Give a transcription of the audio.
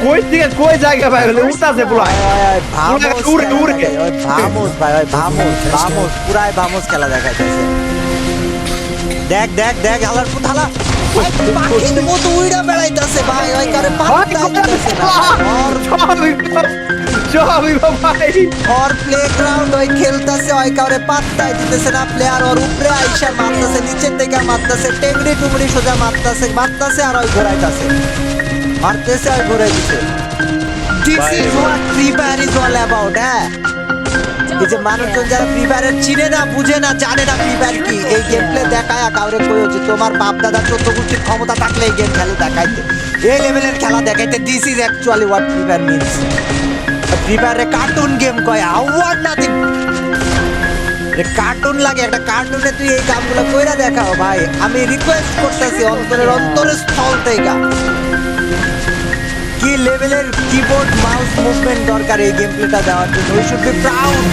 কই থেকে কই জায়গা ভাই উঠতাছে পুরাই উড়ে উড়ে ভামোস ভাই ওই ভামোস পুরাই ভামোস খেলা দেখাইতেছে দেখ দেখ দেখ আলার পুতালা পাখির মতো উইড়া বেড়াইতাছে ভাই ওই কারে পাত্তা দিতেছে না সবই ভাই ওর প্লেগ্রাউন্ড ওই খেলতেছে ওই কারে পাত্তাই দিতেছে না প্লেয়ার ওর উপরে আইসা মারতেছে নিচের থেকে মারতেছে টেংরি টুমড়ি সোজা মারতেছে আর ওই ঘোরাইতেছে মারতেছে আর ঘোরাইতেছে this is what free fire is all about হ্যাঁ এই যে মানুষজন যারা ফ্রি ফায়ার চিনে না বুঝে না জানে না ফ্রি ফায়ার কি এই গেম প্লে দেখায় কাউরে কইও যে তোমার বাপ দাদা 14 গোষ্ঠীর ক্ষমতা থাকলে এই গেম খেলে দেখাইতে এই লেভেলের খেলা দেখাইতে this is actually what free fire means free ফায়ারে কার্টুন গেম কয় আওয়ার নাথিং কার্টুন লাগে একটা কার্টুনে তুই এই কামগুলো কইরা দেখাও ভাই আমি রিকোয়েস্ট করতেছি অন্তরের স্থল থেকে কি লেভেলের কিবোর্ড মাউস মুভমেন্ট দরকার এই গেম প্লেটা দেওয়ার জন্য উই শুড বি প্রাউড